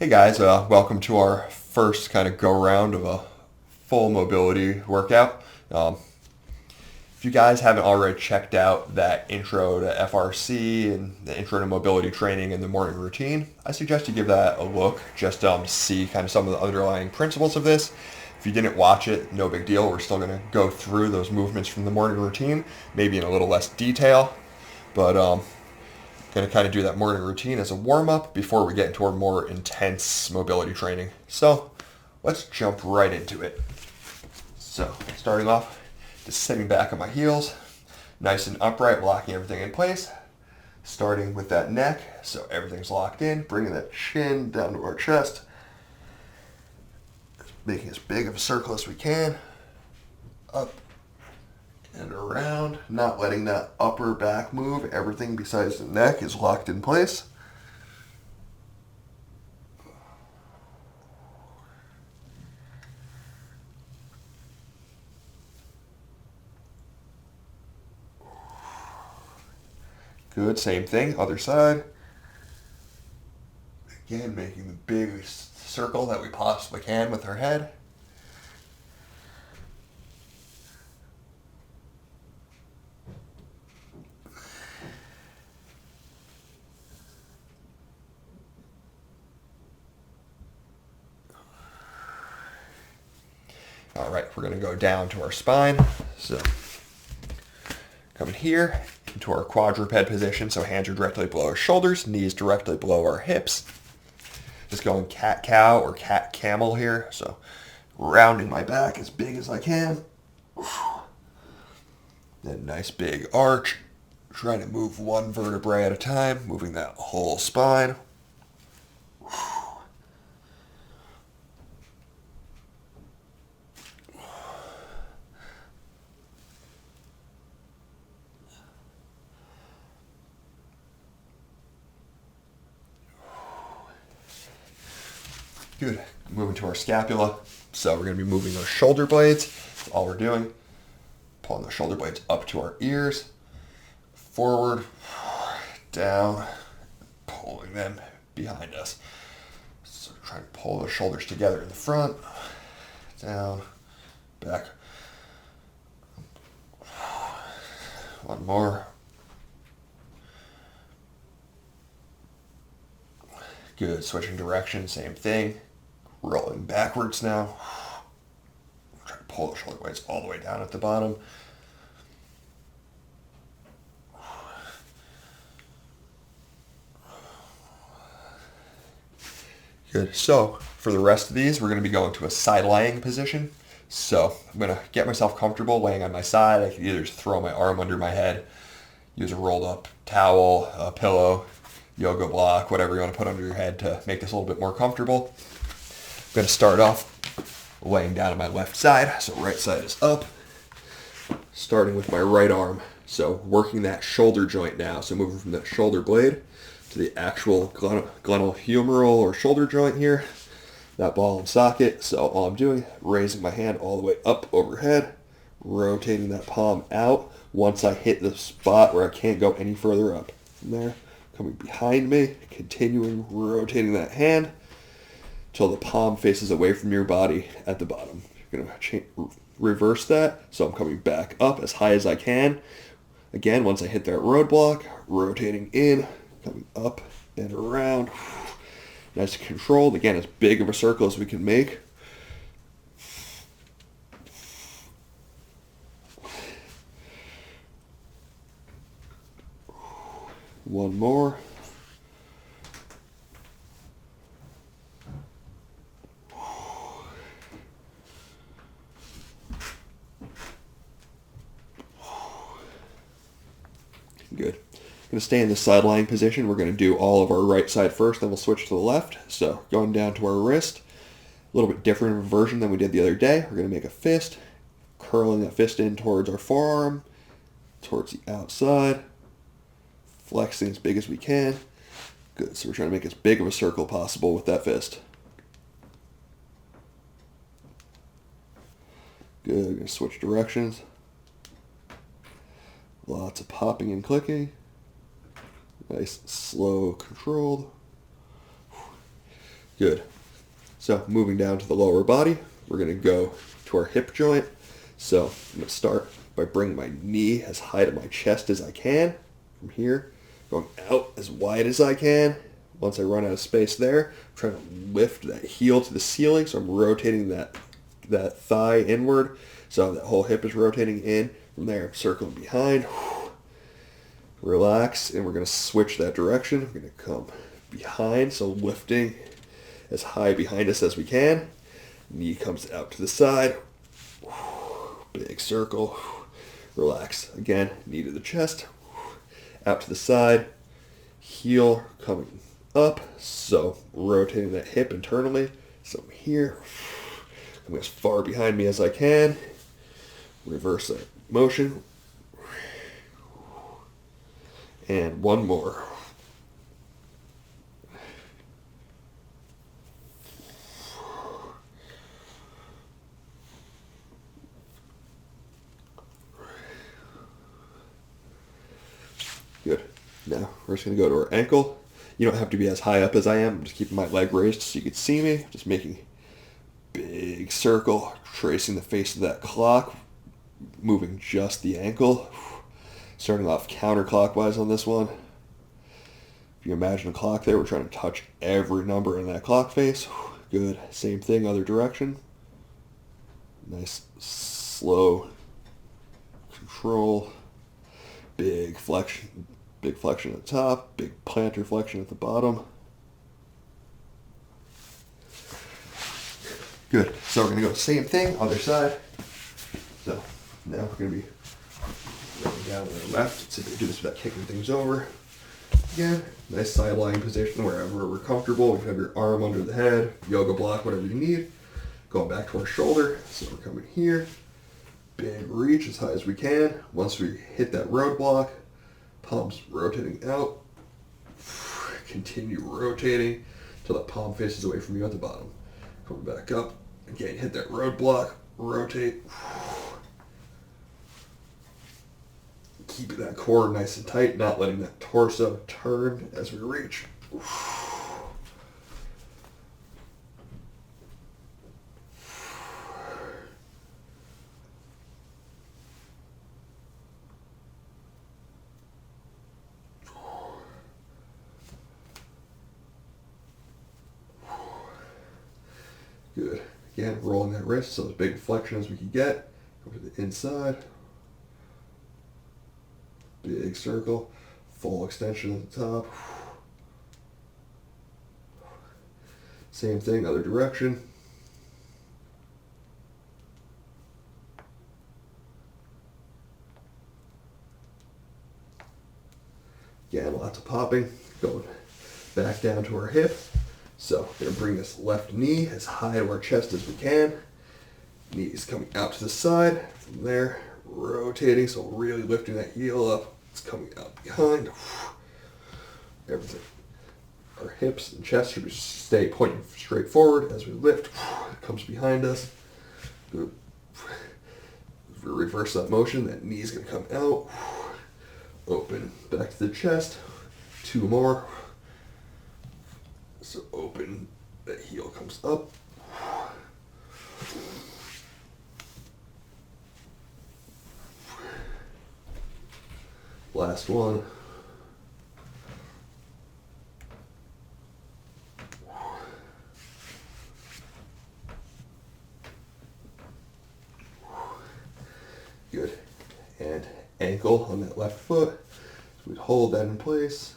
Hey guys, welcome to our first kind of go round of a full mobility workout. If you guys haven't already checked out that intro to FRC and the intro to mobility training in the morning routine, I suggest you give that a look just to see kind of some of the underlying principles of this. If you didn't watch it, no big deal. We're still going to go through those movements from the morning routine, maybe in a little less detail, but going to kind of do that morning routine as a warm-up before we get into our more intense mobility training. So let's jump right into it. So starting off, just sitting back on my heels, nice and upright, locking everything in place. Starting with that neck, so everything's locked in, bringing that chin down to our chest, making as big of a circle as we can, up and around, not letting that upper back move. Everything besides the neck is locked in place. Good, same thing, other side. Again, making the biggest circle that we possibly can with our head. All right, we're going to go down to our spine. So coming here into our quadruped position. So hands are directly below our shoulders, knees directly below our hips. Just going cat-cow or cat-camel here. So rounding my back as big as I can. Then nice big arch. Trying to move one vertebrae at a time, moving that whole spine. Good. Moving to our scapula. So we're going to be moving those shoulder blades. That's all we're doing. Pulling the shoulder blades up to our ears. Forward, down, pulling them behind us. So try to pull the shoulders together in the front, down, back. One more. Good, switching direction, same thing. Rolling backwards now. Try to pull the shoulder blades all the way down at the bottom. Good. So for the rest of these, we're going to be going to a side lying position. So I'm going to get myself comfortable laying on my side. I can either just throw my arm under my head, use a rolled up towel, a pillow, yoga block, whatever you want to put under your head to make this a little bit more comfortable. I'm going to start off laying down on my left side. So right side is up. Starting with my right arm. So working that shoulder joint now. So moving from that shoulder blade to the actual glenohumeral or shoulder joint here, that ball and socket. So all I'm doing, raising my hand all the way up overhead, rotating that palm out once I hit the spot where I can't go any further up. From there, coming behind me, continuing rotating that hand till the palm faces away from your body at the bottom. You're going to reverse that. So I'm coming back up as high as I can. Again, once I hit that roadblock, rotating in, coming up and around. Nice and controlled. Again, as big of a circle as we can make. One more. Good. Going to stay in the side lying position. We're going to do all of our right side first, then we'll switch to the left. So going down to our wrist, a little bit different version than we did the other day. We're going to make a fist, curling that fist in towards our forearm, towards the outside, flexing as big as we can. Good. So we're trying to make as big of a circle possible with that fist. Good. Going to switch directions. Lots of popping and clicking. Nice, slow, controlled. Good. So moving down to the lower body, we're going to go to our hip joint. So I'm going to start by bringing my knee as high to my chest as I can. From here, going out as wide as I can. Once I run out of space there, I'm trying to lift that heel to the ceiling. So I'm rotating that thigh inward. So that whole hip is rotating in. From there, I'm circling behind. Relax, and we're going to switch that direction. We're going to come behind, so lifting as high behind us as we can. Knee comes out to the side. Big circle. Relax. Again, knee to the chest. Out to the side. Heel coming up. So rotating that hip internally. So I'm here. Coming as far behind me as I can. Reverse that motion. And one more. Good. Now we're just going to go to our ankle. You don't have to be as high up as I am. I'm just keeping my leg raised so you can see me. Just making big circle, tracing the face of that clock, moving just the ankle. Starting off counterclockwise on this one. If you imagine a clock there, we're trying to touch every number in that clock face. Good. Same thing, other direction. Nice, slow control. Big flexion at the top. Big plantar flexion at the bottom. Good. So we're going to go the same thing, other side. So now we're going to be rolling down to the left. So we do this without kicking things over. Again, nice side lying position wherever we're comfortable. You can have your arm under the head, yoga block, whatever you need. Going back to our shoulder. So we're coming here. Big reach as high as we can. Once we hit that roadblock, palms rotating out. Continue rotating until that palm faces away from you at the bottom. Coming back up. Again, hit that roadblock. Rotate. Keeping that core nice and tight, not letting that torso turn as we reach. Good. Again, rolling that wrist so as big flexion as we can get. Go to the inside. Big circle. Full extension at the top. Same thing, other direction. Again, lots of popping. Going back down to our hip. So we're going to bring this left knee as high to our chest as we can. Knees coming out to the side. From there, rotating, so really lifting that heel up. It's coming out behind. Everything. Our hips and chest should stay pointing straight forward as we lift. It comes behind us. Good. Reverse that motion. That knee's going to come out. Open back to the chest. Two more. So open, that heel comes up. Last one. Good. And ankle on that left foot. So we'd hold that in place.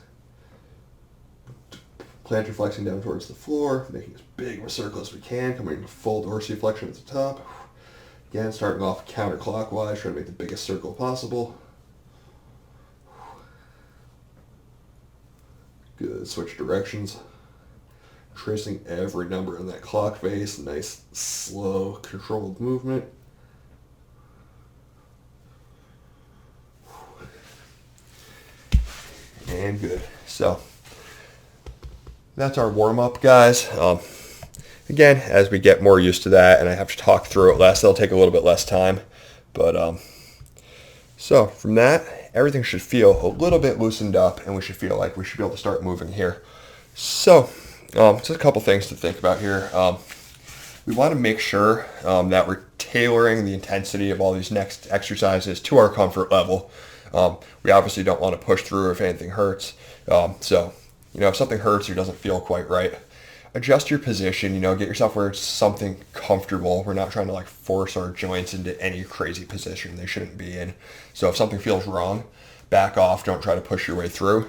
Plantar flexing down towards the floor, making as big of a circle as we can, coming into full dorsiflexion at the top. Again, starting off counterclockwise, trying to make the biggest circle possible. Good, switch directions. Tracing every number in that clock face, nice, slow, controlled movement. And good. So, that's our warm-up, guys. Again, as we get more used to that and I have to talk through it less, it'll take a little bit less time. But so from that, everything should feel a little bit loosened up and we should feel like we should be able to start moving here. So just a couple things to think about here. We want to make sure that we're tailoring the intensity of all these next exercises to our comfort level. We obviously don't want to push through if anything hurts. So, if something hurts or doesn't feel quite right, adjust your position, get yourself where it's something comfortable. We're not trying to force our joints into any crazy position they shouldn't be in. So if something feels wrong, back off. Don't try to push your way through.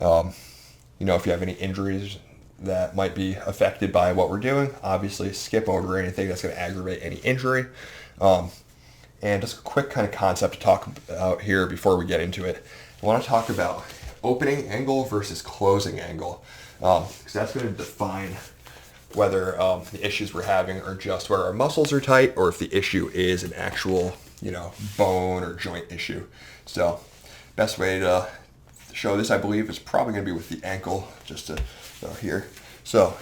If you have any injuries that might be affected by what we're doing, obviously skip over anything that's going to aggravate any injury. And just a quick kind of concept to talk about here before we get into it. I want to talk about opening angle versus closing angle, because that's going to define whether the issues we're having are just where our muscles are tight or if the issue is an actual, bone or joint issue. So best way to show this, I believe, is probably going to be with the ankle, just to go here. So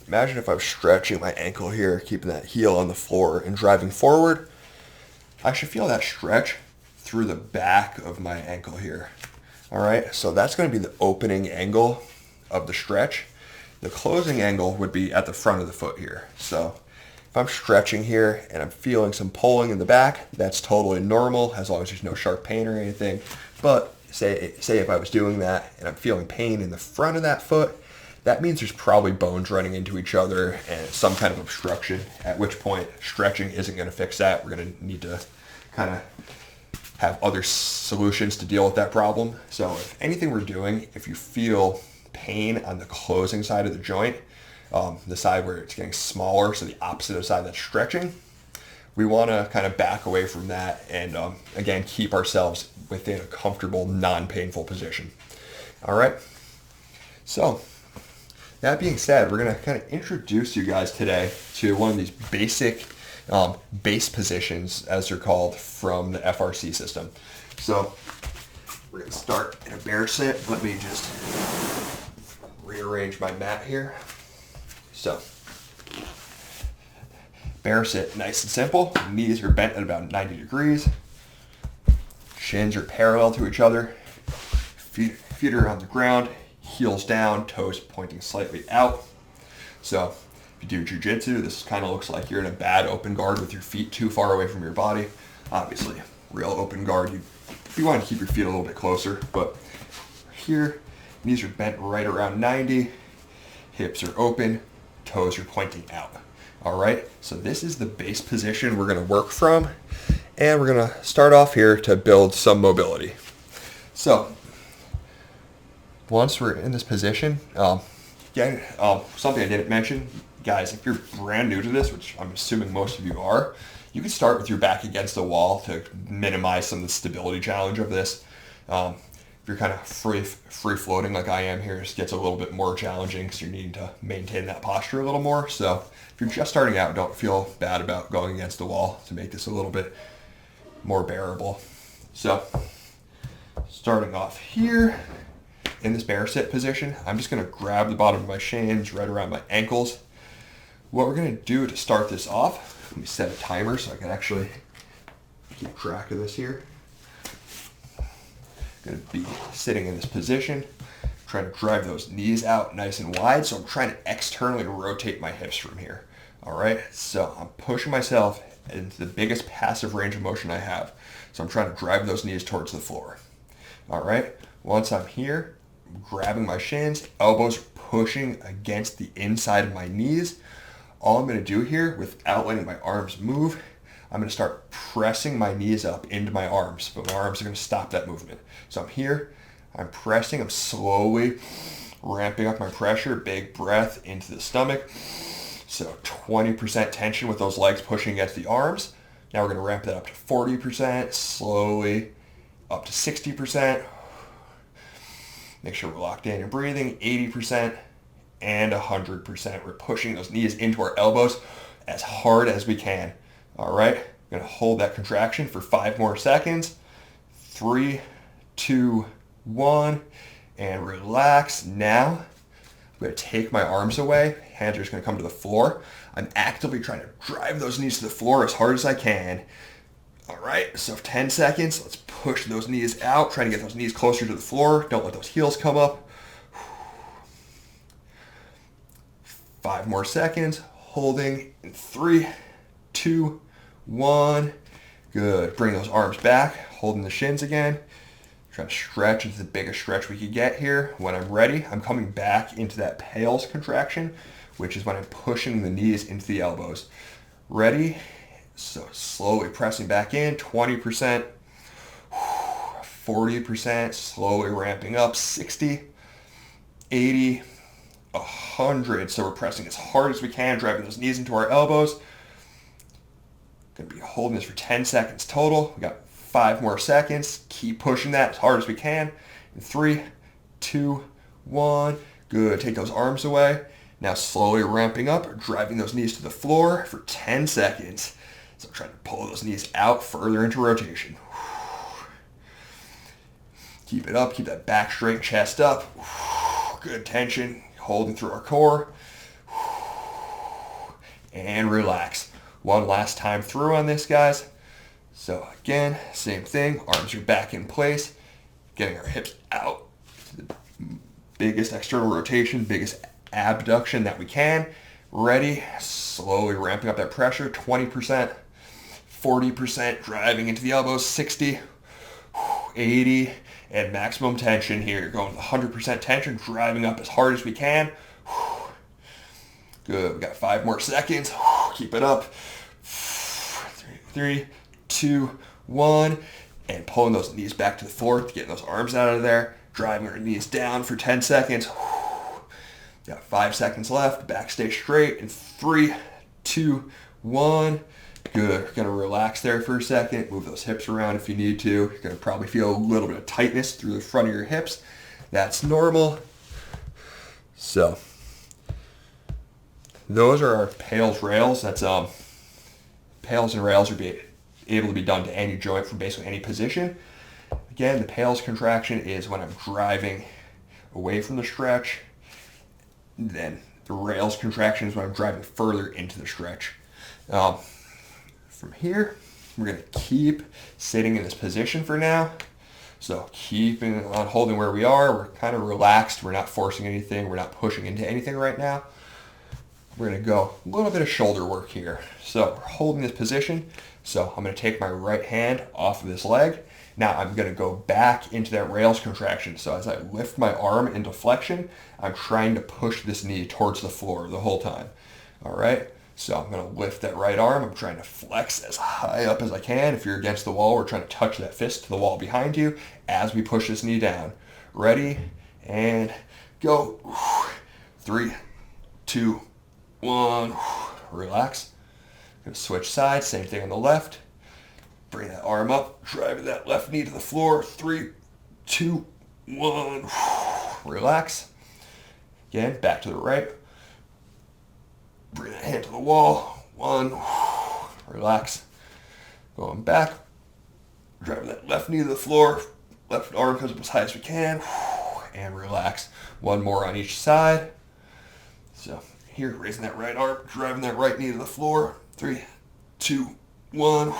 imagine if I'm stretching my ankle here, keeping that heel on the floor and driving forward. I should feel that stretch through the back of my ankle here. All right, so that's going to be the opening angle of the stretch. The closing angle would be at the front of the foot here. So if I'm stretching here and I'm feeling some pulling in the back, that's totally normal as long as there's no sharp pain or anything. But say if I was doing that and I'm feeling pain in the front of that foot, that means there's probably bones running into each other and some kind of obstruction, at which point stretching isn't going to fix that. We're going to need to kind of have other solutions to deal with that problem. So if anything we're doing, if you feel pain on the closing side of the joint, the side where it's getting smaller, so the opposite of the side that's stretching, we want to kind of back away from that and, again, keep ourselves within a comfortable, non-painful position. All right? So that being said, we're going to kind of introduce you guys today to one of these basic base positions, as they're called, from the FRC system. So we're going to start in a bear sit. Let me just rearrange my mat here. So bear sit, nice and simple. Knees are bent at about 90 degrees. Shins are parallel to each other. Feet are on the ground, heels down, toes pointing slightly out. So if you do jiu-jitsu, this kind of looks like you're in a bad open guard with your feet too far away from your body. Obviously, real open guard, you want to keep your feet a little bit closer, but here, knees are bent right around 90, hips are open, toes are pointing out. All right, so this is the base position we're going to work from, and we're going to start off here to build some mobility. So once we're in this position, something I didn't mention, guys, if you're brand new to this, which I'm assuming most of you are, you can start with your back against the wall to minimize some of the stability challenge of this. If you're kind of free floating like I am here, it gets a little bit more challenging because you're needing to maintain that posture a little more. So if you're just starting out, don't feel bad about going against the wall to make this a little bit more bearable. So starting off here in this bear sit position, I'm just going to grab the bottom of my shins right around my ankles. What we're going to do to start this off, let me set a timer so I can actually keep track of this here. I'm going to be sitting in this position, trying to drive those knees out nice and wide. So I'm trying to externally rotate my hips from here. All right, so I'm pushing myself into the biggest passive range of motion I have. So I'm trying to drive those knees towards the floor. All right, once I'm here, I'm grabbing my shins, elbows are pushing against the inside of my knees. All I'm going to do here, without letting my arms move, I'm going to start pressing my knees up into my arms, but my arms are going to stop that movement. So I'm here, I'm pressing, I'm slowly ramping up my pressure, big breath into the stomach. So 20% tension with those legs pushing against the arms. Now we're going to ramp that up to 40%, slowly up to 60%. Make sure we're locked in and breathing, 80% and 100%. We're pushing those knees into our elbows as hard as we can. All right, I'm going to hold that contraction for 5 more seconds. 3, 2, 1, and relax. Now, I'm going to take my arms away. Hands are just going to come to the floor. I'm actively trying to drive those knees to the floor as hard as I can. All right, so 10 seconds. Let's push those knees out. Try to get those knees closer to the floor. Don't let those heels come up. 5 more seconds. Holding in 3, 2, 1. Good. Bring those arms back. Holding the shins again. Trying to stretch into the biggest stretch we could get here. When I'm ready, I'm coming back into that PAILs contraction, which is when I'm pushing the knees into the elbows. Ready? So slowly pressing back in, 20%, 40%, slowly ramping up, 60, 80, 100. So we're pressing as hard as we can, driving those knees into our elbows. Gonna be holding this for 10 seconds total. We got 5 more seconds. Keep pushing that as hard as we can. In 3, 2, 1. Good. Take those arms away. Now slowly ramping up, driving those knees to the floor for 10 seconds. So trying to pull those knees out further into rotation. Keep it up. Keep that back straight, chest up. Good tension. Holding through our core. And relax. One last time through on this, guys. So again, same thing. Arms are back in place. Getting our hips out to the biggest external rotation, biggest abduction that we can. Ready. Slowly ramping up that pressure. 20%, 40%, driving into the elbows. 60, 80, and maximum tension here. Going to 100% tension, driving up as hard as we can. Good. We got 5 more seconds. Keep it up. 3, 2, 1, and pulling those knees back to the floor, getting those arms out of there, driving our knees down for 10 seconds. Got 5 seconds left. Back stay straight in 3, 2, 1. Good. Gonna relax there for a second. Move those hips around if you need to. You're gonna probably feel a little bit of tightness through the front of your hips. That's normal. So those are our PAILs rails. That's PAILs and rails are able to be done to any joint from basically any position. Again, the PAILs contraction is when I'm driving away from the stretch. Then the rails contraction is when I'm driving further into the stretch. From here, we're going to keep sitting in this position for now. So keeping on holding where we are. We're kind of relaxed. We're not forcing anything. We're not pushing into anything right now. We're going to go a little bit of shoulder work here. So we're holding this position. So I'm going to take my right hand off of this leg. Now I'm going to go back into that rails contraction. So as I lift my arm into flexion, I'm trying to push this knee towards the floor the whole time. All right. So I'm going to lift that right arm. I'm trying to flex as high up as I can. If you're against the wall, we're trying to touch that fist to the wall behind you as we push this knee down. Ready? And go. 3, 2, 1. Relax. Gonna switch sides. Same thing on the left. Bring that arm up. Driving that left knee to the floor. 3, 2, 1. Relax. Again, back to the right. Bring that hand to the wall. 1. Relax. Going back. Driving that left knee to the floor. Left arm comes up as high as we can. And relax. 1 more on each side. So here, raising that right arm, driving that right knee to the floor. 3, 2, 1.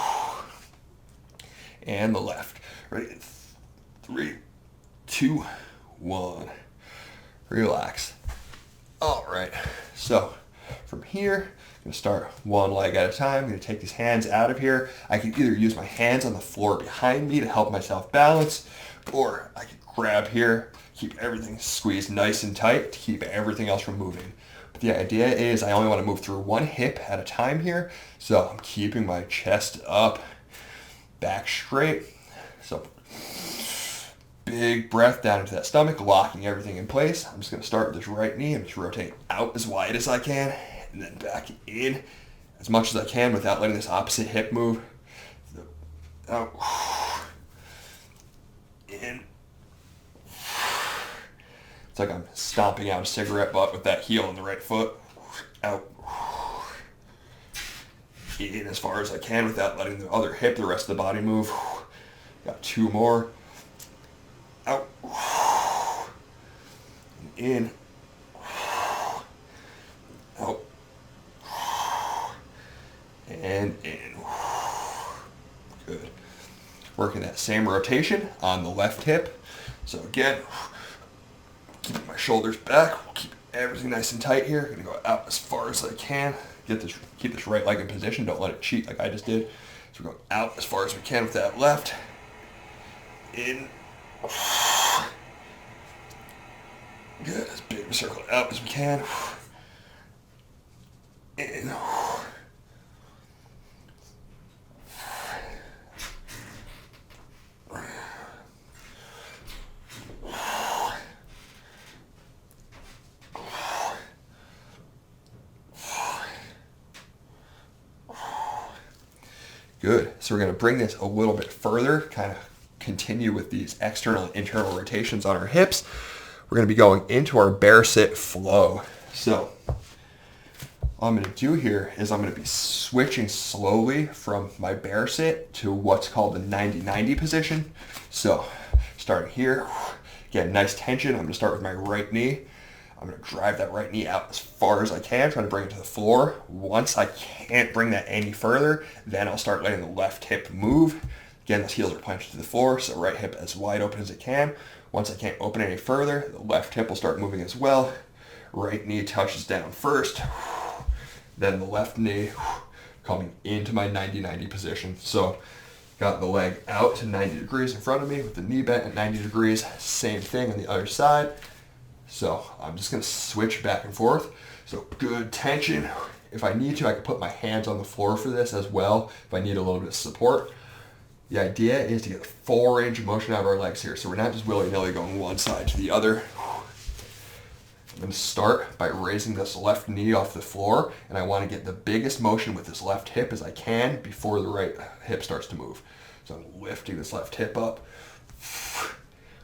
And the left. Ready? 3, 2, 1. Relax. All right. So from here, I'm going to start one leg at a time. I'm going to take these hands out of here. I can either use my hands on the floor behind me to help myself balance, or I can grab here, keep everything squeezed nice and tight to keep everything else from moving. But the idea is I only want to move through one hip at a time here. So I'm keeping my chest up, back straight. So big breath down into that stomach, locking everything in place. I'm just going to start with this right knee. I'm just rotating out as wide as I can, and then back in as much as I can without letting this opposite hip move. Out. In. It's like I'm stomping out a cigarette butt with that heel on the right foot. Out. In as far as I can without letting the other hip, the rest of the body move. Got 2 more. Out. In. Out. And in. Good. Working that same rotation on the left hip. So again, keeping my shoulders back, keep everything nice and tight here. Gonna go out as far as I can. Keep this right leg in position. Don't let it cheat like I just did. So we're going out as far as we can with that left. In. Good, as big of a circle out as we can. In. Good. So we're going to bring this a little bit further, kind of continue with these external and internal rotations on our hips. We're going to be going into our bear sit flow. So all I'm going to do here is I'm going to be switching slowly from my bear sit to what's called the 90-90 position. So starting here, again, nice tension. I'm going to start with my right knee. I'm going to drive that right knee out as far as I can, trying to bring it to the floor. Once I can't bring that any further, then I'll start letting the left hip move. Again, those heels are planted to the floor, so right hip as wide open as it can. Once I can't open any further, the left hip will start moving as well. Right knee touches down first, then the left knee coming into my 90-90 position. So got the leg out to 90 degrees in front of me with the knee bent at 90 degrees. Same thing on the other side. So I'm just going to switch back and forth. So good tension. If I need to, I can put my hands on the floor for this as well if I need a little bit of support. The idea is to get a full range of motion out of our legs here. So we're not just willy-nilly going one side to the other. I'm going to start by raising this left knee off the floor, and I want to get the biggest motion with this left hip as I can before the right hip starts to move. So I'm lifting this left hip up.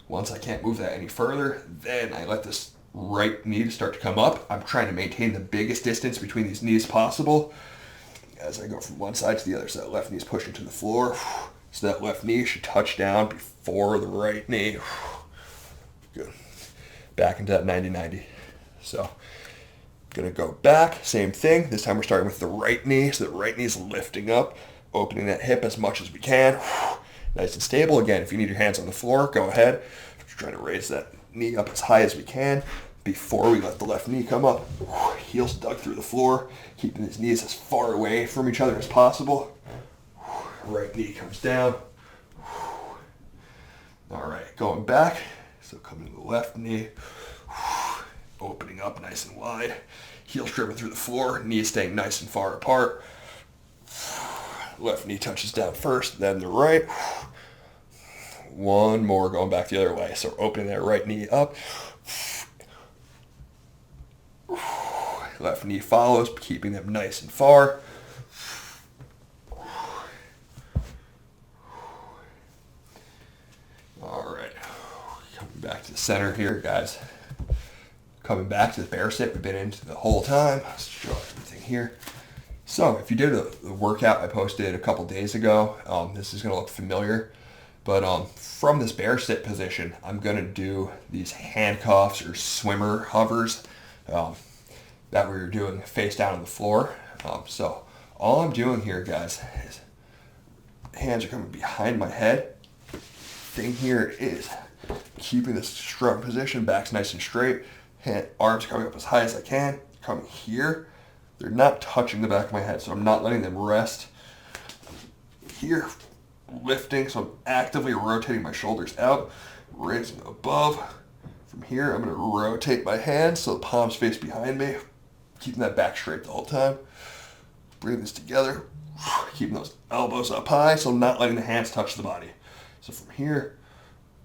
Once I can't move that any further, then I let this right knee start to come up. I'm trying to maintain the biggest distance between these knees possible as I go from one side to the other. So that left knee is pushing to the floor. So that left knee should touch down before the right knee. Good. Back into that 90-90. So gonna go back, same thing. This time we're starting with the right knee. So the right knee is lifting up, opening that hip as much as we can. Nice and stable. Again, if you need your hands on the floor, go ahead. Just trying to raise that knee up as high as we can before we let the left knee come up. Heels dug through the floor, keeping these knees as far away from each other as possible. Right knee comes down. All right, going back. So coming to the left knee, opening up nice and wide. Heels driven through the floor, knees staying nice and far apart. Left knee touches down first, then the right. One more going back the other way. So opening that right knee up. Left knee follows, keeping them nice and far. All right, coming back to the center here, guys. Coming back to the bear sit we've been into the whole time. Let's show everything here. So if you did the workout I posted a couple days ago, this is going to look familiar. But from this bear sit position, I'm going to do these handcuffs or swimmer hovers that we were doing face down on the floor. So all I'm doing here, guys, is hands are coming behind my head. Thing here is keeping this strong position, back's nice and straight. Arms coming up as high as I can. Coming here. They're not touching the back of my head, so I'm not letting them rest. Here, lifting, so I'm actively rotating my shoulders out, raising above. From here, I'm going to rotate my hands so the palms face behind me, keeping that back straight the whole time. Bring this together, keeping those elbows up high, so I'm not letting the hands touch the body. So from here,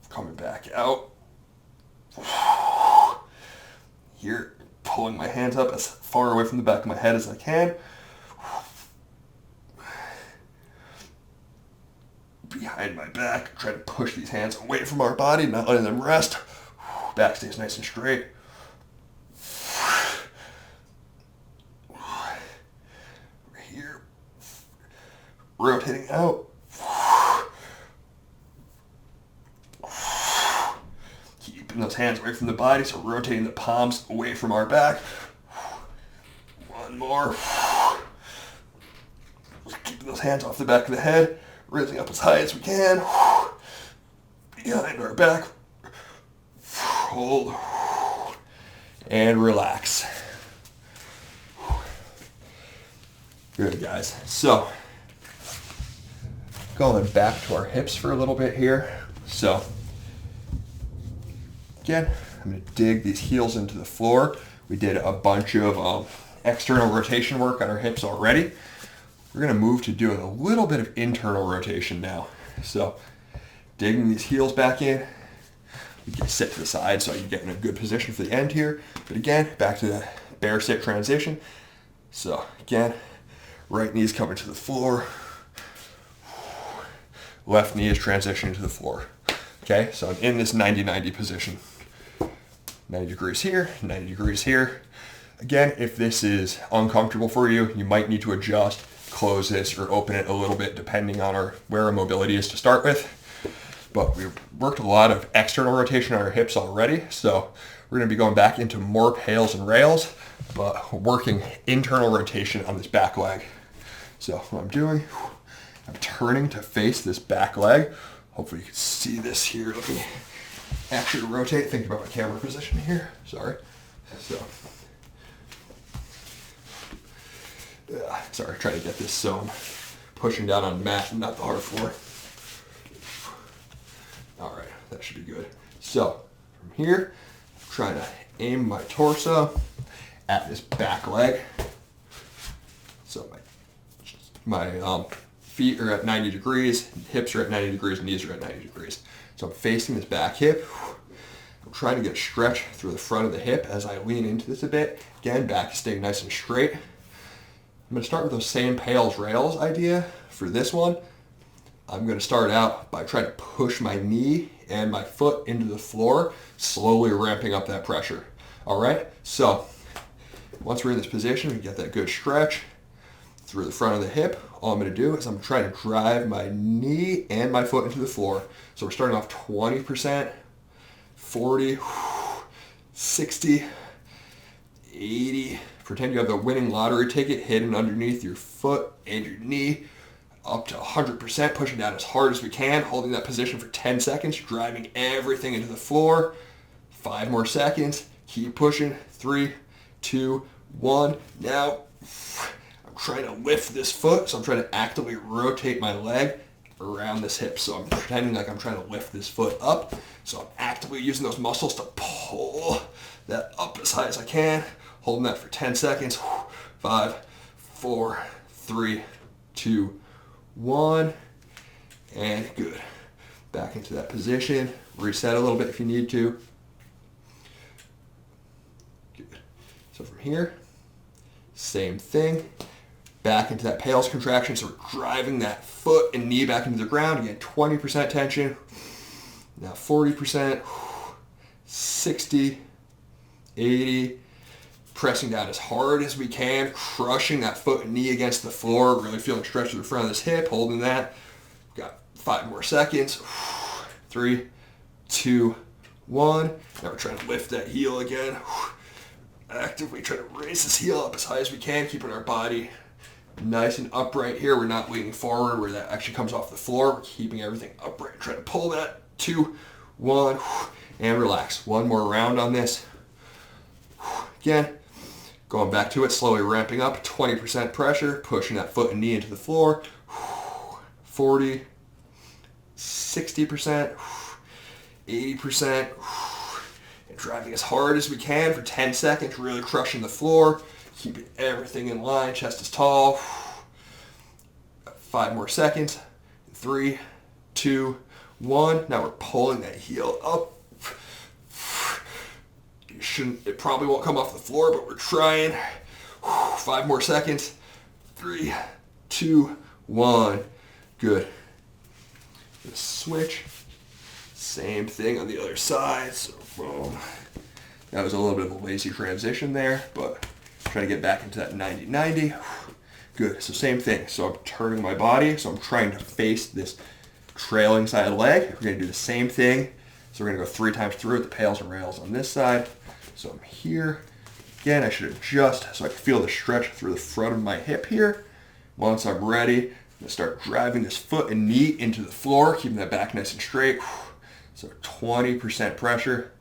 coming back out. Here, pulling my hands up as far away from the back of my head as I can. Behind my back, try to push these hands away from our body, not letting them rest. Back stays nice and straight. Here, rotating out. Keeping those hands away from the body, so rotating the palms away from our back. One more. Keeping those hands off the back of the head, raising up as high as we can. Behind our back. Hold. and relax. Good, guys. So, going back to our hips for a little bit here. So, again, I'm going to dig these heels into the floor. We did a bunch of external rotation work on our hips already. We're going to move to doing a little bit of internal rotation now. So, digging these heels back in. You can sit to the side so you get in a good position for the end here. But again, back to the bear sit transition. So, again, right knee is coming to the floor. Left knee is transitioning to the floor. Okay, so I'm in this 90-90 position. 90 degrees here, 90 degrees here. Again, if this is uncomfortable for you, you might need to adjust, close this, or open it a little bit depending on where our mobility is to start with. But we've worked a lot of external rotation on our hips already, so we're going to be going back into more pails and rails, but working internal rotation on this back leg. So what I'm doing, I'm turning to face this back leg. Hopefully you can see this here. Let me actually rotate. Think about my camera position here. Sorry. So, sorry, trying to get this so I'm pushing down on the mat and not the hard floor. All right, that should be good. So from here, I'm trying to aim my torso at this back leg. So my feet are at 90 degrees, hips are at 90 degrees, knees are at 90 degrees. So I'm facing this back hip. I'm trying to get a stretch through the front of the hip as I lean into this a bit. Again, back is staying nice and straight. I'm going to start with those same pails rails idea for this one. I'm going to start out by trying to push my knee and my foot into the floor, slowly ramping up that pressure. All right, so once we're in this position, we get that good stretch through the front of the hip. All I'm going to do is I'm trying to drive my knee and my foot into the floor. So we're starting off 20%, 40, 60, 80. Pretend you have the winning lottery ticket hidden underneath your foot and your knee. Up to 100%, pushing down as hard as we can, holding that position for 10 seconds, driving everything into the floor. 5 more seconds, keep pushing. 3, 2, 1. Now, I'm trying to lift this foot, so I'm trying to actively rotate my leg around this hip. So I'm pretending like I'm trying to lift this foot up. So I'm actively using those muscles to pull that up as high as I can, holding that for 10 seconds. 5, 4, 3, 2, 1, and good. Back into that position. Reset a little bit if you need to. Good. So from here, same thing. Back into that pails contraction. So we're driving that foot and knee back into the ground. Again, 20% tension. Now 40%, 60, 80. Pressing down as hard as we can, crushing that foot and knee against the floor, really feeling stretch to the front of this hip, holding that. Got 5 more seconds. 3, 2, 1. Now we're trying to lift that heel again. Actively trying to raise this heel up as high as we can, keeping our body nice and upright here. We're not leaning forward where that actually comes off the floor. We're keeping everything upright. Trying to pull that. 2, 1, and relax. One more round on this. Again. Going back to it, slowly ramping up, 20% pressure, pushing that foot and knee into the floor. 40, 60%, 80%, and driving as hard as we can for 10 seconds, really crushing the floor, keeping everything in line, chest is tall. 5 more seconds. 3, 2, 1. Now we're pulling that heel up. It probably won't come off the floor, but we're trying. 5 more seconds. 3, 2, 1. Good. Gonna switch. Same thing on the other side. So boom. That was a little bit of a lazy transition there, but trying to get back into that 90-90. Good. So same thing. So I'm turning my body. So I'm trying to face this trailing side leg. We're going to do the same thing. So we're going to go 3 times through with the pails and rails on this side. So I'm here. Again, I should adjust so I can feel the stretch through the front of my hip here. Once I'm ready, I'm going to start driving this foot and knee into the floor, keeping that back nice and straight. So 20% pressure.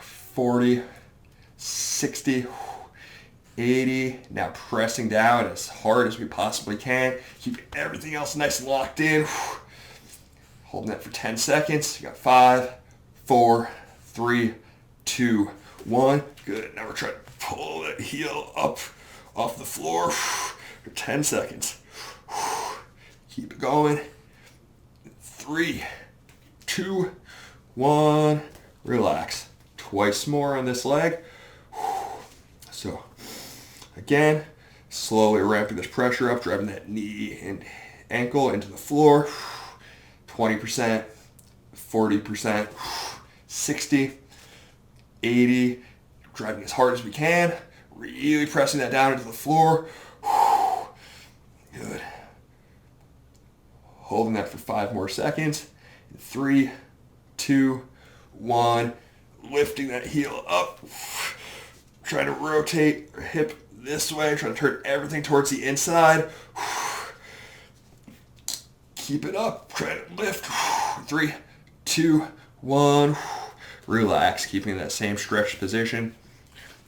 40, 60, 80. Now pressing down as hard as we possibly can. Keep everything else nice and locked in. Holding that for 10 seconds. You got 5, 4, 3, 2, 1. Good. Now we're trying to pull that heel up off the floor for 10 seconds. Keep it going. 3, 2, 1. Relax. Twice more on this leg. So again, slowly ramping this pressure up, driving that knee and ankle into the floor. 20%, 40%, 60, 80. Driving as hard as we can. Really pressing that down into the floor. Good. Holding that for 5 more seconds. 3, 2, 1. Lifting that heel up. Trying to rotate your hip this way. Trying to turn everything towards the inside. Keep it up. Try to lift. 3, 2, 1. Relax. Keeping that same stretched position.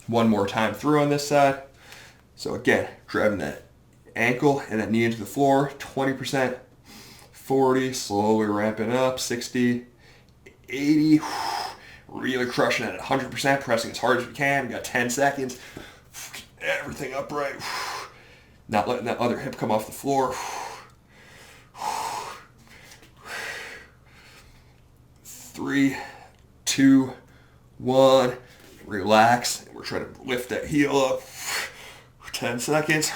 One more time through on this side. So again, driving that ankle and that knee into the floor. 20%, 40, slowly ramping up. 60, 80. Really crushing it at 100%, pressing as hard as we can. We got 10 seconds. Everything upright. Not letting that other hip come off the floor. 3, 2, 1. Relax. We're trying to lift that heel up for 10 seconds.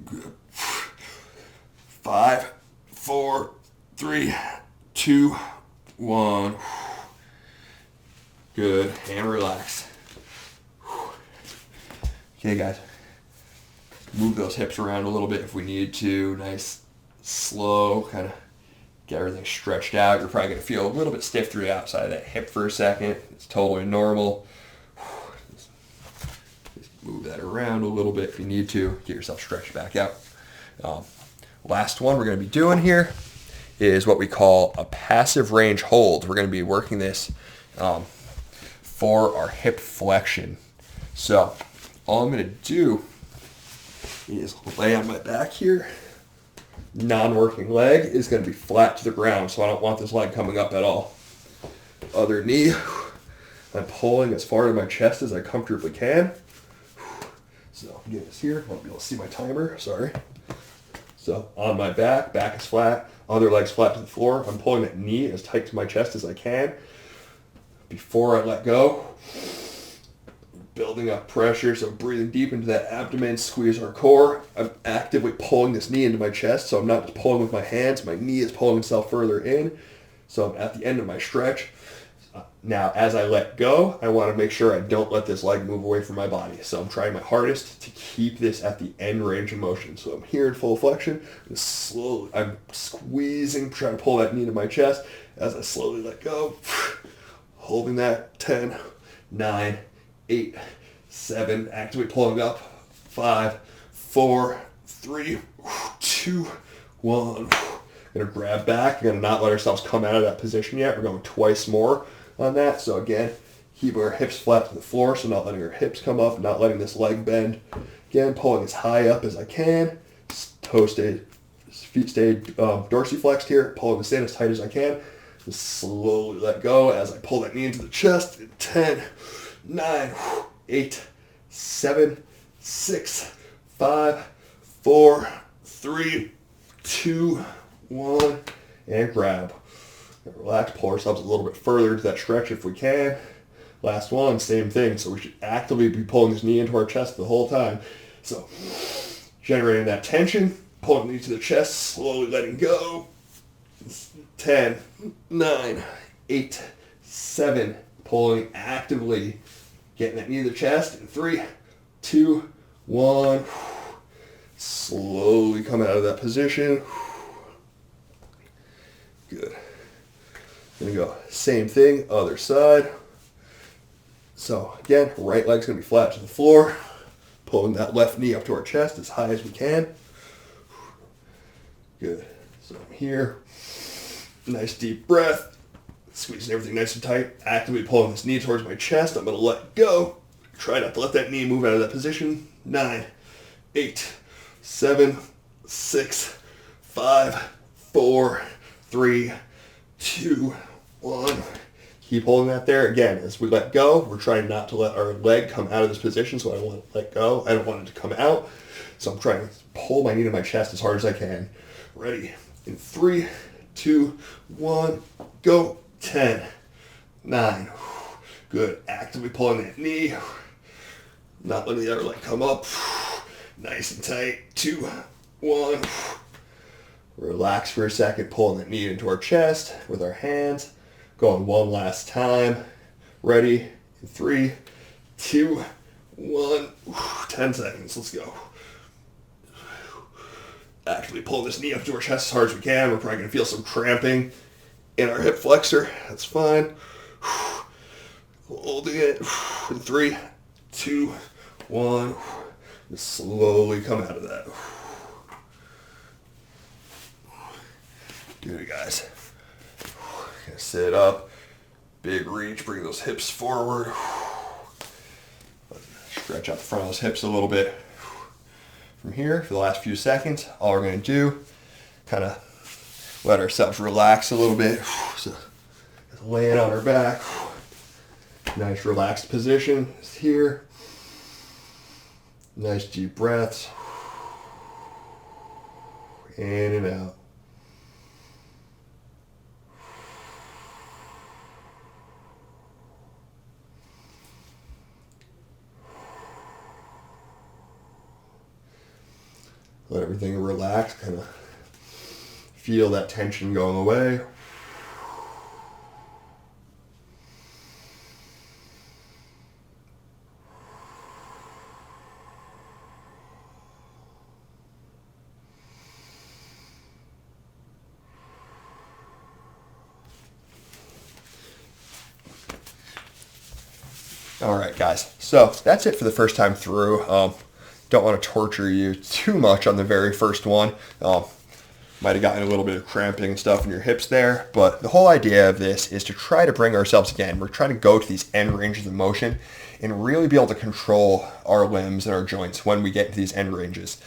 Good. 5, 4, 3, 2, 1. Good. And relax. Okay, guys. Move those hips around a little bit if we need to. Nice, slow, kind of get everything stretched out. You're probably going to feel a little bit stiff through the outside of that hip for a second. It's totally normal. Just move that around a little bit if you need to. Get yourself stretched back out. Last one we're going to be doing here is what we call a passive range hold. We're going to be working this for our hip flexion. So all I'm going to do is lay on my back here. Non-working leg is going to be flat to the ground, so I don't want this leg coming up at all. Other knee, I'm pulling as far to my chest as I comfortably can. So get this here. I won't be able to see my timer, sorry. So on my back, back is flat, other leg's flat to the floor. I'm pulling that knee as tight to my chest as I can. Before I let go, building up pressure, so breathing deep into that abdomen, squeeze our core. I'm actively pulling this knee into my chest, so I'm not just pulling with my hands. My knee is pulling itself further in, so I'm at the end of my stretch. Now, as I let go, I want to make sure I don't let this leg move away from my body. So I'm trying my hardest to keep this at the end range of motion. So I'm here in full flexion. I'm squeezing, trying to pull that knee into my chest. As I slowly let go, holding that. 10, 9, 8, 7, actively pulling up. 5, 4, 3, 2, 1. Gonna grab back. We're gonna not let ourselves come out of that position yet. We're going twice more on that. So again, keeping our hips flat to the floor, so not letting our hips come up, not letting this leg bend. Again, pulling as high up as I can. Toe stay, feet stay dorsiflexed here. Pulling this in as tight as I can. Just slowly let go as I pull that knee into the chest. 10, 9, 8, 7, 6, 5, 4, 3, 2, 1, and grab. Relax, pull ourselves a little bit further into that stretch if we can. Last one, same thing. So we should actively be pulling this knee into our chest the whole time. So generating that tension, pulling the knee to the chest, slowly letting go. 10, 9, 8, 7, pulling actively, getting that knee to the chest. And 3, 2, 1. Slowly coming out of that position. Good. Gonna go same thing, other side. So again, right leg's gonna be flat to the floor. Pulling that left knee up to our chest as high as we can. Good. So I'm here. Nice deep breath. Squeezing everything nice and tight. Actively pulling this knee towards my chest. I'm going to let go. Try not to let that knee move out of that position. 9, 8, 7, 6, 5, 4, 3, 2, 1. Keep holding that there. Again, as we let go, we're trying not to let our leg come out of this position, so I don't want to let go. I don't want it to come out. So I'm trying to pull my knee to my chest as hard as I can. Ready? In 3, 2, 1, go. 10, 9. Good. Actively pulling that knee. Not letting the other leg come up. Nice and tight. 2, 1. Relax for a second, pulling that knee into our chest with our hands. Going one last time. Ready? In 3, 2, 1. 10 seconds. Let's go. Actively pull this knee up to our chest as hard as we can. We're probably going to feel some cramping in our hip flexor. That's fine. Holding it. In 3, 2, 1. Just slowly come out of that. Good, guys. Gonna sit up. Big reach. Bring those hips forward. Stretch out the front of those hips a little bit. From here, for the last few seconds, all we're going to do, kind of let ourselves relax a little bit. So, laying on our back. Nice relaxed position here. Nice deep breaths. In and out. Let everything relax, kind of feel that tension going away. All right, guys. So that's it for the first time through. Don't want to torture you too much on the very first one. Might have gotten a little bit of cramping and stuff in your hips there, but the whole idea of this is to try to bring ourselves, again, we're trying to go to these end ranges of motion and really be able to control our limbs and our joints when we get to these end ranges.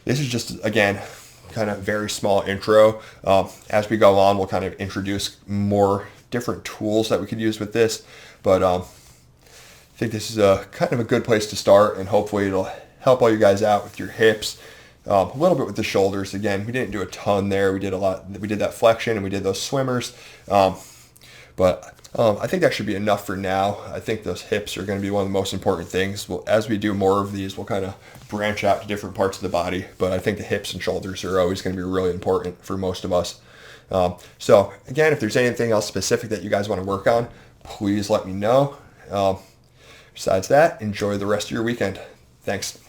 This is just, again, kind of very small intro. As we go on, we'll kind of introduce more different tools that we could use with this, but I think this is a kind of a good place to start, and hopefully it'll help all you guys out with your hips, a little bit with the shoulders. Again, we didn't do a ton there. We did a lot. We did that flexion and we did those swimmers, but I think that should be enough for now. I think those hips are going to be one of the most important things. As we do more of these, we'll kind of branch out to different parts of the body, but I think the hips and shoulders are always going to be really important for most of us. So again, if there's anything else specific that you guys want to work on, please let me know. Besides that, enjoy the rest of your weekend. Thanks.